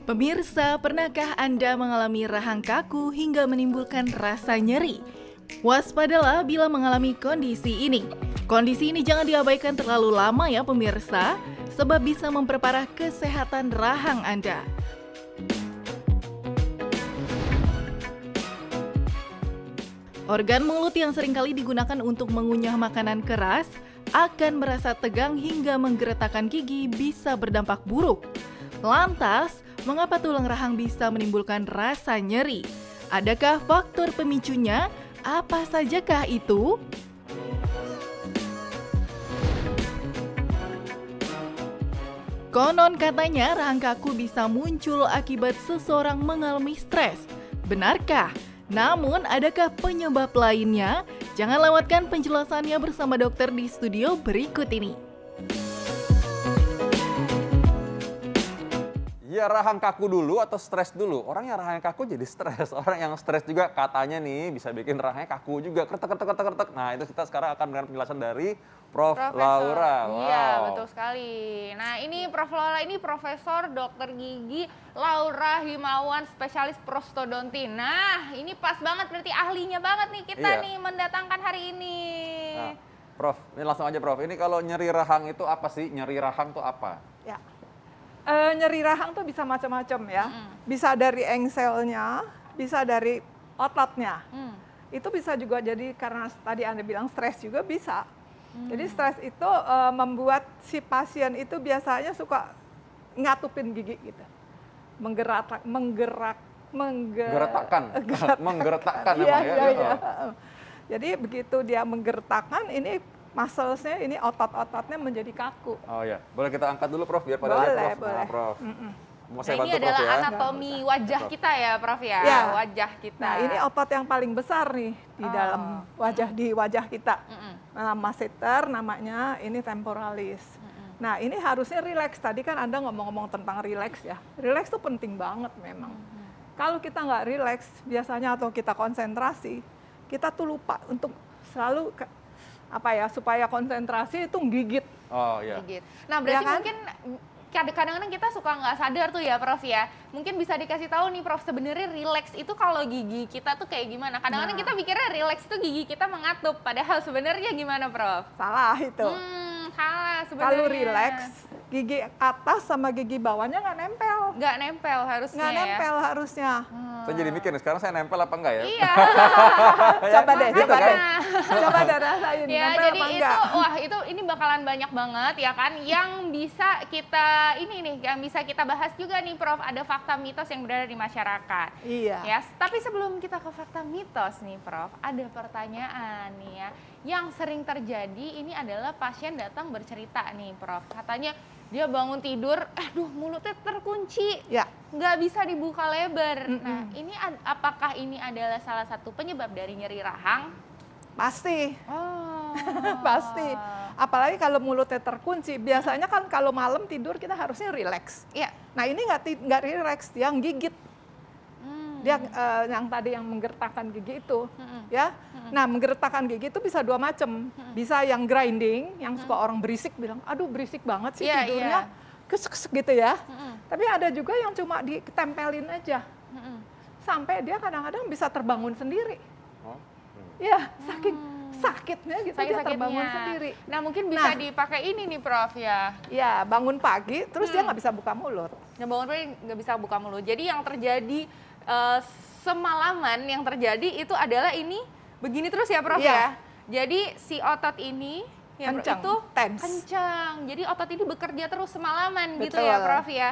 Pemirsa, pernahkah Anda mengalami rahang kaku hingga menimbulkan rasa nyeri? Waspadalah bila mengalami kondisi ini. Kondisi ini jangan diabaikan terlalu lama ya pemirsa, sebab bisa memperparah kesehatan rahang Anda. Organ mulut yang seringkali digunakan untuk mengunyah makanan keras akan merasa tegang hingga menggeretakkan gigi bisa berdampak buruk. Lantas, mengapa tulang rahang bisa menimbulkan rasa nyeri? Adakah faktor pemicunya? Apa sajakah itu? Konon katanya rahang kaku bisa muncul akibat seseorang mengalami stres. Benarkah? Namun, adakah penyebab lainnya? Jangan lewatkan penjelasannya bersama dokter di studio berikut ini. Ya rahang kaku dulu atau stres dulu? Orang yang rahang kaku jadi stres. Orang yang stres juga katanya nih bisa bikin rahangnya kaku juga. Kretek. Nah itu kita sekarang akan mendengar penjelasan dari Prof. Laura. Wow. Iya, betul sekali. Nah ini Prof. Laura ini Profesor Dokter Gigi Laura Himawan, spesialis prostodonti. Nah ini pas banget berarti ahlinya banget nih kita nih mendatangkan hari ini. Nah, Prof, ini langsung aja Prof. Ini kalau nyeri rahang itu apa sih? Nyeri rahang itu apa? Ya. Nyeri rahang tuh bisa macam-macam ya. Bisa dari engselnya, bisa dari ototnya. Itu bisa juga jadi karena tadi Anda bilang stres juga bisa. Jadi stres itu membuat si pasien itu biasanya suka ngatupin gigi gitu. Menggeretakkan Iya, memang ya. iya. Jadi begitu dia menggeretakkan ini muscles-nya ini otot-ototnya menjadi kaku. Oh ya, boleh kita angkat dulu Prof biar pada lihat Prof. Boleh. Nah, Prof. Mau saya Nah, ini bantu Prof adalah ya. anatomi wajah kita ya Prof ya. Ya. Wajah kita. Nah, ini otot yang paling besar nih di dalam wajah kita. Masseter namanya, ini temporalis. Nah, ini harusnya rileks. Tadi kan Anda ngomong-ngomong tentang rileks ya. Rileks itu penting banget memang. Kalau kita nggak rileks, biasanya atau kita konsentrasi, kita tuh lupa untuk selalu supaya konsentrasi itu gigit. Oh iya. Gigit. Nah berarti Ya kan? mungkin kadang-kadang kita suka nggak sadar tuh ya Prof ya. Mungkin bisa dikasih tahu nih Prof, sebenarnya rileks itu kalau gigi kita tuh kayak gimana? Kadang-kadang kita pikirnya rileks tuh gigi kita mengatup, padahal sebenarnya gimana Prof? Salah itu. Salah sebenarnya. Kalau rileks, gigi atas sama gigi bawahnya nggak nempel. Nggak nempel harusnya Nggak nempel harusnya. Saya jadi mikir nih, sekarang saya nempel apa enggak ya? Iya. Coba deh, Gitu coba kan? deh. Coba deh rasain, Ya, nempel jadi apa itu, enggak? wah ini bakalan banyak banget ya kan, yang bisa kita yang bisa kita bahas juga nih Prof, ada fakta mitos yang berada di masyarakat. Iya. Ya, tapi sebelum kita ke fakta mitos nih Prof, ada pertanyaan nih ya, yang sering terjadi ini adalah pasien datang bercerita nih Prof, katanya dia bangun tidur, aduh mulutnya terkunci, Ya. nggak bisa dibuka lebar. Nah, ini apakah ini adalah salah satu penyebab dari nyeri rahang? Pasti. Oh. Pasti. Apalagi kalau mulutnya terkunci, biasanya kan kalau malam tidur kita harusnya rileks. Iya. Nah ini nggak rileks, dia gigit. Dia yang tadi yang menggertakkan gigi itu, ya. Nah menggertakkan gigi itu bisa dua macam. Bisa yang grinding, yang suka orang berisik bilang, aduh berisik banget sih tidurnya, kesek gitu ya. Tapi ada juga yang cuma ditempelin aja, sampai dia kadang-kadang bisa terbangun sendiri. Ya, saking sakitnya gitu dia terbangun sendiri. Nah mungkin bisa dipakai ini nih Prof ya. Ya, bangun pagi terus dia nggak bisa buka mulut. Bangun pagi nggak bisa buka mulut. Jadi yang terjadi semalaman yang terjadi itu adalah ini begini terus ya Prof ya. Jadi si otot ini ya, kencang, itu tense. kencang. Jadi otot ini bekerja terus semalaman gitu Betul. ya Prof ya.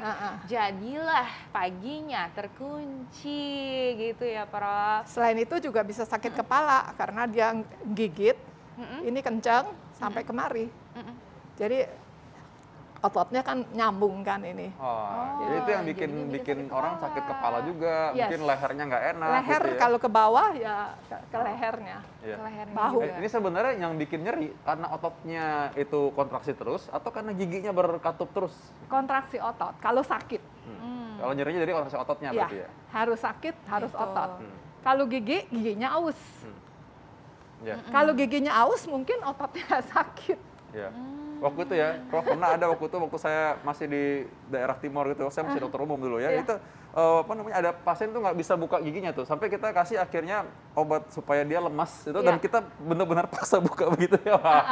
Jadilah Paginya terkunci gitu ya Prof. Selain itu juga bisa sakit kepala karena dia gigit, ini kencang sampai kemari. Jadi ototnya kan nyambung kan ini. Jadi itu yang bikin orang sakit kepala juga, Yes. mungkin lehernya nggak enak. Leher gitu ya. kalau ke bawah ya ke lehernya. Iya. Ke lehernya Bahu. juga. Ini sebenarnya yang bikin nyeri karena ototnya itu kontraksi terus atau karena giginya berkatup terus? Kontraksi otot kalau sakit. Kalau nyerinya jadi kontraksi ototnya berarti ya? Harus sakit, harus Gitu. otot. Kalau giginya aus. Ya. Kalau giginya aus mungkin ototnya sakit. Ya. Waktu itu ya, Prof, pernah ada waktu saya masih di daerah timur gitu, saya masih dokter umum dulu ya, Iya. itu ada pasien tuh nggak bisa buka giginya tuh, sampai kita kasih akhirnya obat supaya dia lemas itu, dan Iya. kita benar-benar paksa buka begitu ya. Wah.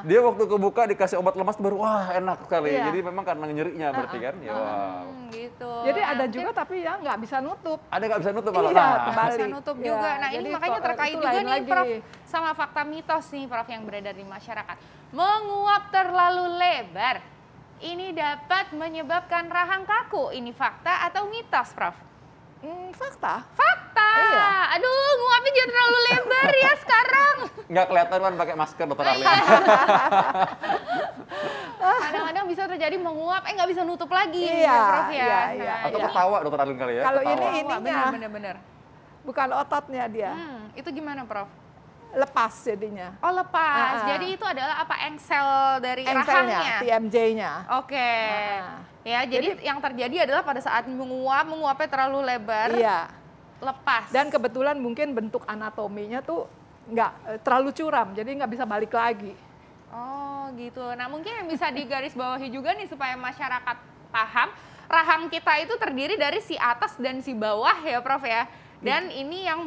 Dia waktu kebuka dikasih obat lemas baru wah enak sekali. Iya. Jadi memang karena nyerinya berarti kan. Ya wow. Gitu. Jadi Nah, ada mungkin juga tapi ya nggak bisa nutup. Ada nggak bisa nutup malah. Iya, Nah, terbalik. bisa nutup Ya, juga. Nah, ini jadi makanya terkait itu juga lain nih lagi. Prof sama fakta mitos nih Prof yang beredar di masyarakat. Menguap terlalu lebar ini dapat menyebabkan rahang kaku. Ini fakta atau mitos, Prof? Fakta. Fakta. Iya. Aduh, nguapnya jangan terlalu lebar ya sekarang. nggak kelihatan kan pakai masker dokter Arlin. Kadang-kadang bisa terjadi menguap, nggak bisa nutup lagi Iya, ya, Prof ya. iya, iya. Nah, Atau ini- ketawa dokter Arlin kali ya. Kalau ketawa. ini- Wah, ininya. bener-bener. Bukan ototnya dia. Itu gimana, Prof? Lepas jadinya. Oh, lepas. Ah. Jadi itu adalah apa, engsel dari Engselnya, rahangnya? TMJ-nya. Oke. Ah. Ya, jadi yang terjadi adalah pada saat menguapnya terlalu lebar, Iya. lepas. Dan kebetulan mungkin bentuk anatominya tuh nggak terlalu curam, jadi nggak bisa balik lagi. Oh, gitu. Nah, mungkin yang bisa digarisbawahi juga nih supaya masyarakat paham, rahang kita itu terdiri dari si atas dan si bawah ya, Prof ya. Dan ini yang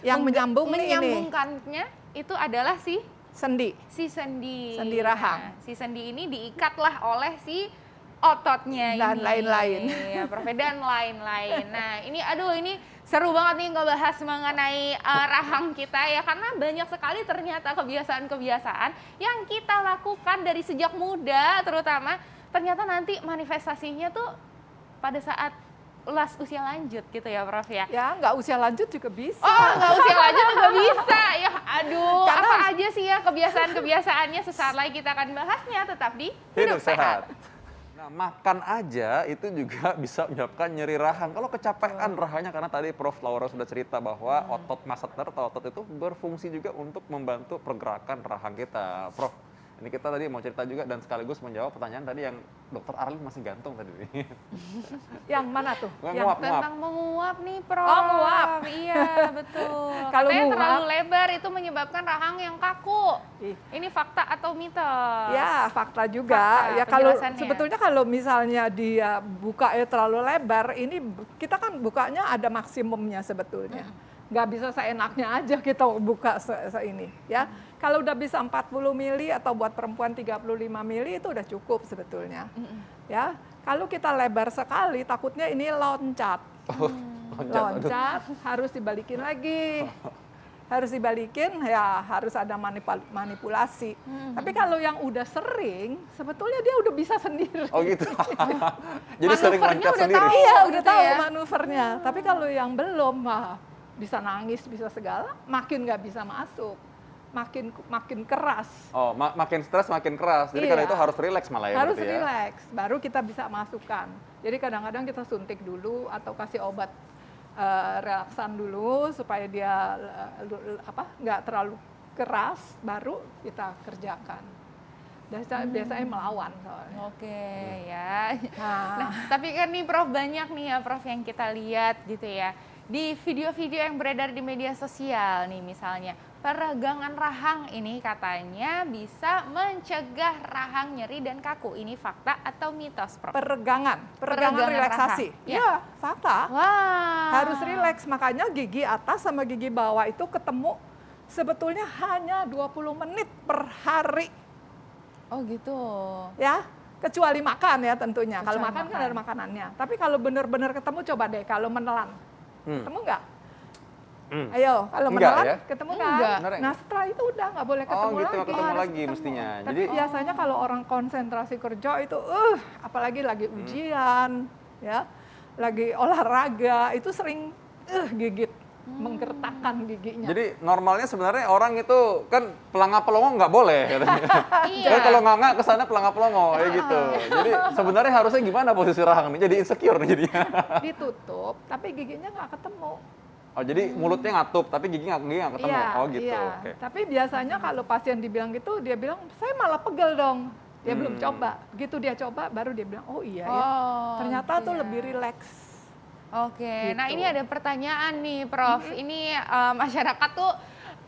Yang menyambung nih ini. menyambungkannya itu adalah si Sendi. sendi. Sendi rahang. Nah, si sendi ini diikatlah oleh si ototnya Dan ini. lain-lain. Ya, Prof. Dan lain-lain. Nah, ini ini seru banget nih ngebahas mengenai rahang kita ya, karena banyak sekali ternyata kebiasaan-kebiasaan yang kita lakukan dari sejak muda terutama, ternyata nanti manifestasinya tuh pada saat usia lanjut gitu ya, Prof ya. Ya nggak usia lanjut juga bisa. Oh, nggak usia lanjut juga bisa ya. Aduh, Karena apa aja sih ya kebiasaan-kebiasaannya, sesaat lagi kita akan bahasnya, tetap di Hidup sehat. Nah, makan aja itu juga bisa menyebabkan nyeri rahang. Kalau kecapean rahangnya, karena tadi Prof Laura sudah cerita bahwa otot masseter atau otot itu berfungsi juga untuk membantu pergerakan rahang kita. Prof, ini kita tadi mau cerita juga dan sekaligus menjawab pertanyaan tadi yang dokter Arlin masih gantung tadi. Yang mana tuh? Nguap, nguap. tentang menguap nih, Prof. Oh, nguap. Iya, betul. Kalau Katanya nguap- terlalu lebar itu menyebabkan rahang yang kaku. Ih. Ini fakta atau mitos? Ya, fakta juga. Fakta, Ya kalau penjelasannya. sebetulnya kalau misalnya dia bukanya terlalu lebar, ini kita kan bukanya ada maksimumnya sebetulnya. Nggak bisa seenaknya aja kita buka ini ya. Kalau udah bisa 40 mili atau buat perempuan 35 mili itu udah cukup sebetulnya. Ya. Kalau kita lebar sekali takutnya ini loncat. Loncat harus dibalikin lagi. Harus dibalikin, ya harus ada manipulasi. Tapi kalau yang udah sering, sebetulnya dia udah bisa sendiri. Oh gitu. Jadi sering Manuvernya loncat udah sendiri. tahu. Iya, Oh, udah gitu tahu ya. manuvernya. Tapi kalau yang belum, bisa nangis, bisa segala, makin nggak bisa masuk. Makin keras. Oh, makin stres makin keras. Jadi Iya. karena itu harus rileks malah ya Harus berarti ya. rileks, baru kita bisa masukkan. Jadi kadang-kadang kita suntik dulu atau kasih obat relaksan dulu supaya dia nggak terlalu keras, baru kita kerjakan. Biasanya melawan soalnya. Oke, ya. Nah, Nah, tapi kan nih Prof, banyak nih ya Prof yang kita lihat gitu ya. Di video-video yang beredar di media sosial nih misalnya, peregangan rahang ini katanya bisa mencegah rahang nyeri dan kaku. Ini fakta atau mitos, Prof? peregangan Peregangan relaksasi. rahang. Ya. Ya, fakta. Wah. Harus rileks, makanya gigi atas sama gigi bawah itu ketemu sebetulnya hanya 20 menit per hari. Oh gitu. Ya, kecuali makan ya tentunya. Kalau Kecuali makan kan makan. ada makanannya. Tapi kalau benar-benar ketemu, coba deh kalau menelan. Ketemu nggak? Ayo, kalau Enggak menelan ya? ketemu Enggak. nggak? Bener ya? Nah setelah itu udah nggak boleh ketemu Oh gitu, lagi. nggak ketemu Harus lagi mestinya. Tapi Jadi biasanya kalau orang konsentrasi kerja itu, apalagi lagi ujian, ya, lagi olahraga, itu sering gigit, menggertakkan giginya. Jadi normalnya sebenarnya orang itu kan pelangap pelongo nggak boleh katanya. Iya. Jadi kalau nganga kesana pelangap pelongo ya gitu. Jadi sebenarnya harusnya gimana posisi rahang nih? Jadi insecure nih jadinya. Ditutup, tapi giginya nggak ketemu. Oh jadi mulutnya ngatup tapi gigi nggak ketemu. Iya, Oh gitu. iya. Oke. Tapi biasanya kalau pasien dibilang gitu, dia bilang, saya malah pegel dong. Dia belum coba. Begitu dia coba, baru dia bilang, oh iya ya. Oh, Ternyata gitu tuh ya. lebih rileks. Oke, nah Gitu. ini ada pertanyaan nih Prof. Ini masyarakat tuh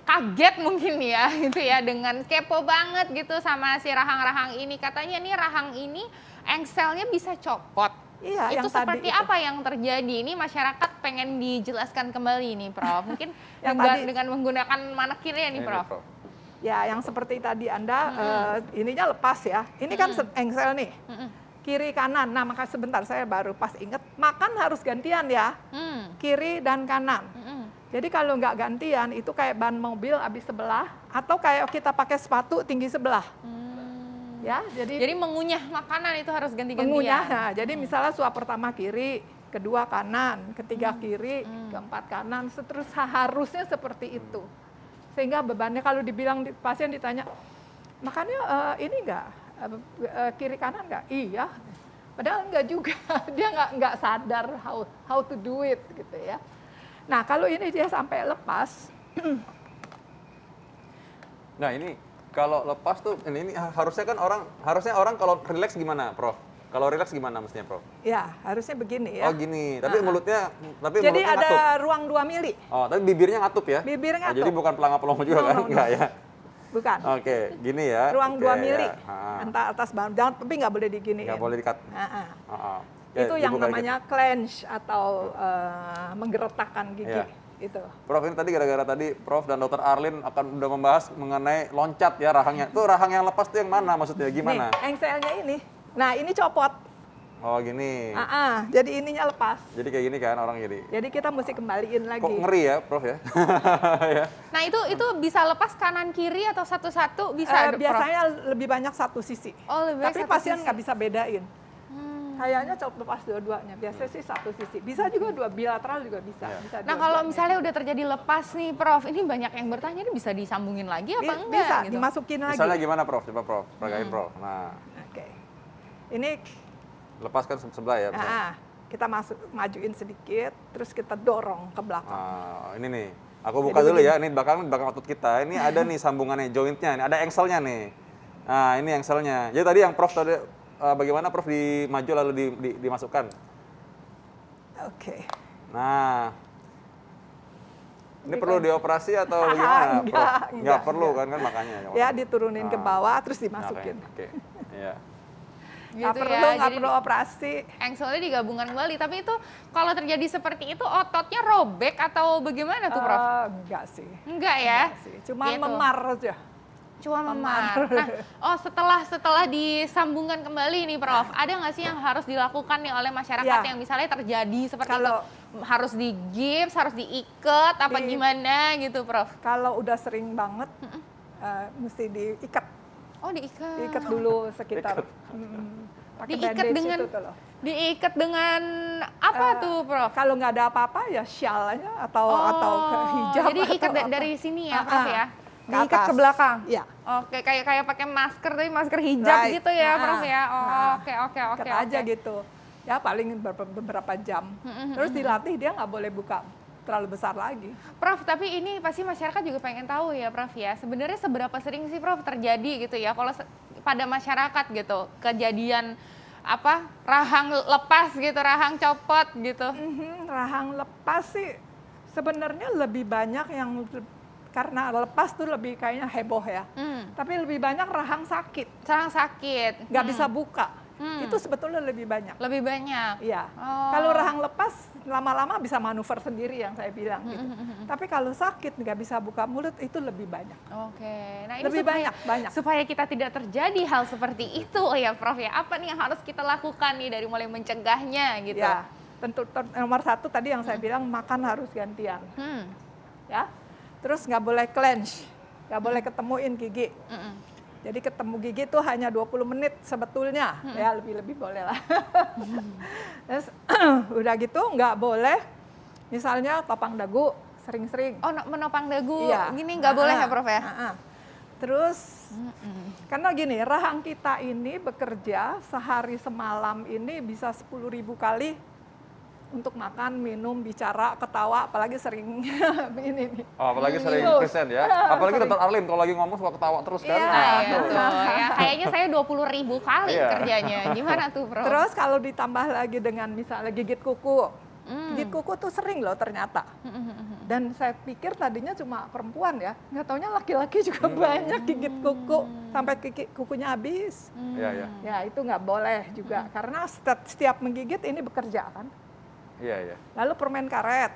kaget mungkin ya gitu ya, dengan kepo banget gitu sama si rahang-rahang ini. Katanya nih rahang ini engselnya bisa copot. Iya, Itu yang tadi seperti itu. apa yang terjadi? Ini masyarakat pengen dijelaskan kembali nih Prof. Mungkin Yang dengan menggunakan manekirnya nih Ini, Prof. Ya, yang seperti tadi Anda ininya lepas ya. Ini kan engsel nih. Kiri kanan. Nah, maka sebentar saya baru pas inget, makan harus gantian ya. Kiri dan kanan. Jadi kalau nggak gantian itu kayak ban mobil habis sebelah atau kayak kita pakai sepatu tinggi sebelah. Ya, Jadi mengunyah makanan itu harus ganti-gantian. mengunyah. Nah, jadi misalnya suap pertama kiri, kedua kanan, ketiga kiri, keempat kanan, seterusnya harusnya seperti itu. Sehingga bebannya kalau dibilang pasien ditanya, makannya ini enggak kiri kanan enggak? Iya. Padahal enggak juga. Dia enggak sadar how to do it gitu ya. Nah, kalau ini dia sampai lepas. Nah ini kalau lepas tuh ini harusnya orang kalau relax gimana, Prof? Kalau relax gimana mestinya, Prof? Ya, harusnya begini ya. Oh gini, tapi mulutnya Jadi mulutnya ada ngatup. ruang 2 mili. Oh, tapi bibirnya ngatup ya? Bibir Oh, ngatup. jadi bukan pelanga-pelongo juga No, kan? no, no. Enggak ya? Bukan. Oke, gini ya. Ruang Oke, 2 mili. ya. Antara atas bawah. Jangan, tapi nggak boleh diginiin. Nggak boleh dikat. Ya, Itu yang dibuka namanya clench atau menggeretakkan gigi. Ya. Itu. Prof, ini tadi gara-gara tadi Prof dan Dr. Arlin akan udah membahas mengenai loncat ya rahangnya. Tuh rahang yang lepas tuh yang mana maksudnya? Gimana? Nih, engselnya ini. Nah, ini copot. Oh gini. Jadi ininya lepas. Jadi kayak gini kan orang jadi. Jadi kita mesti kembaliin lagi. Kok ngeri ya, Prof ya? Ya. Nah itu bisa lepas kanan kiri atau satu-satu bisa Prof? Biasanya lebih banyak satu sisi. Oh, lebih baik Tapi satu pasien sisi. nggak bisa bedain. Kayaknya coba lepas dua-duanya. Biasanya sih satu sisi. Bisa juga dua bilateral juga bisa. Iya. Bisa Nah kalau dua-duanya. misalnya udah terjadi lepas nih Prof, ini banyak yang bertanya ini bisa disambungin lagi apa enggak? Bisa gitu? dimasukin lagi. Misalnya gimana, Prof? Coba Prof, peragain Prof. Nah, Oke. Ini lepaskan sebelah ya. Prof. kita majuin sedikit, terus kita dorong ke belakang. Ini nih, aku buka dulu ya. Ini belakang otot kita. Ini ada nih sambungannya, jointnya. Ini ada engselnya nih. Nah, ini engselnya. Jadi tadi yang Prof tadi bagaimana Prof dimaju lalu dimasukkan. Oke. Nah, ini perlu dioperasi atau bagaimana, Prof? Nggak perlu kan makanya. Ya diturunin ke bawah, terus dimasukin. Oke. Iya. Gitu Nggak perlu, nggak jadi perlu operasi. engselnya digabungkan kembali. Tapi itu kalau terjadi seperti itu ototnya robek atau bagaimana tuh Prof? Enggak sih. Enggak ya? Enggak sih. Cuma Gitu. memar aja. Cuma memar. Nah, setelah disambungkan kembali nih Prof, ada nggak sih yang harus dilakukan nih oleh masyarakat Ya. yang misalnya terjadi seperti Kalau- itu? Harus digips, harus diikat, apa gimana gitu Prof? Kalau udah sering banget, mesti diikat. Oh diikat. Diikat dulu sekitar. Pakai Diikat bandage dengan itu tuh loh. Diikat dengan apa tuh Prof? Kalau nggak ada apa-apa ya shawl aja atau ke hijab. Jadi ikat atau apa. dari sini ya Prof ya? Ke Diikat atas. ke belakang? Iya. Oke, kayak pakai masker tapi masker hijab Right. gitu ya Prof ya? Nah, Oke. Ikat aja gitu. Ya paling beberapa jam. Terus dilatih dia nggak boleh buka terlalu besar lagi. Prof, tapi ini pasti masyarakat juga pengen tahu ya Prof ya, sebenarnya seberapa sering sih Prof terjadi gitu ya, kalau pada masyarakat gitu, kejadian apa, rahang lepas gitu, rahang copot gitu. Rahang lepas sih sebenarnya lebih banyak yang karena lepas tuh lebih kayaknya heboh ya. Tapi lebih banyak rahang sakit, Serang sakit. nggak bisa buka. Itu sebetulnya lebih banyak. Lebih banyak. Iya. Oh. Kalau rahang lepas lama-lama bisa manuver sendiri yang saya bilang gitu. Tapi kalau sakit nggak bisa buka mulut itu lebih banyak. Oke. Nah, ini Lebih banyak. supaya kita tidak terjadi hal seperti itu ya Prof ya. Apa nih yang harus kita lakukan nih dari mulai mencegahnya gitu? Ya, tentu nomor satu tadi yang saya bilang makan harus gantian. Ya. Terus nggak boleh clench, nggak boleh ketemuin gigi. Jadi ketemu gigi itu hanya 20 menit sebetulnya, ya lebih-lebih boleh lah. Terus udah gitu nggak boleh, misalnya topang dagu sering-sering. Oh, menopang dagu Iya. gini nggak boleh ya Prof ya? Terus karena gini, rahang kita ini bekerja sehari semalam ini bisa 10.000 kali untuk makan, minum, bicara, ketawa, apalagi sering ini nih. Oh, apalagi sering Terus. present ya. Apalagi Dr. Arlin kalau lagi ngomong suka ketawa terus kan. Iya, Nah, Iya tuh. tuh, ya. Kayaknya saya 20.000 kali Iya. kerjanya. Gimana tuh, Prof? Terus kalau ditambah lagi dengan misalnya gigit kuku, gigit kuku tuh sering loh ternyata. Dan saya pikir tadinya cuma perempuan ya, nggak taunya laki-laki juga banyak gigit kuku sampai kukunya habis. Iya, iya. Ya itu nggak boleh juga karena setiap menggigit ini bekerja kan. Iya, iya. Lalu permen karet.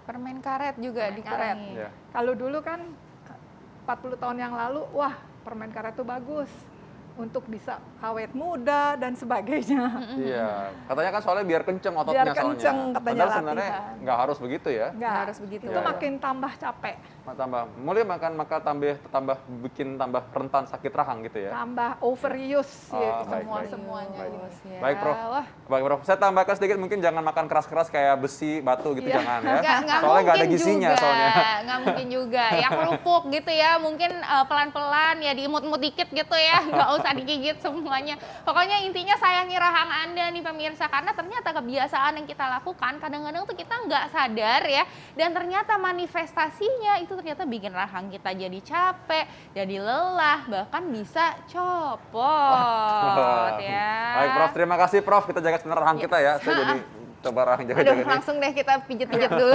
Permen karet juga Permen karet. dikurangi. Iya. Kalau dulu kan 40 tahun yang lalu, wah permen karet itu bagus untuk bisa awet muda dan sebagainya. Iya, katanya kan soalnya biar kenceng ototnya Biar kenceng, soalnya. katanya Padahal sebenarnya latihan. nggak harus begitu ya. Nggak Harus begitu. Itu Iya, iya. makin tambah capek, Tambah, mulai makan maka tambah bikin tambah rentan sakit rahang gitu ya. tambah overuse Oh, ya, baik, semua baik. semuanya. Baik. Terus ya. Baik, Prof. Wah, Baik, Prof. Saya tambahkan sedikit, mungkin jangan makan keras-keras kayak besi, batu gitu, Iya. jangan ya. nggak Soalnya nggak ada mungkin gizinya juga, soalnya. nggak mungkin juga. Ya kerupuk gitu ya, mungkin pelan-pelan ya diimut-imut dikit gitu ya, nggak usah digigit semuanya. Pokoknya intinya sayangi rahang Anda nih pemirsa, karena ternyata kebiasaan yang kita lakukan kadang-kadang tuh kita nggak sadar ya, dan ternyata manifestasinya itu ternyata bikin rahang kita jadi capek, jadi lelah, bahkan bisa copot ya. Baik, Prof. Terima kasih, Prof. Kita jaga sebenarnya rahang kita ya. Saya jadi coba rahang Aduh, jaga-jaga nih. langsung deh kita pijit-pijit dulu.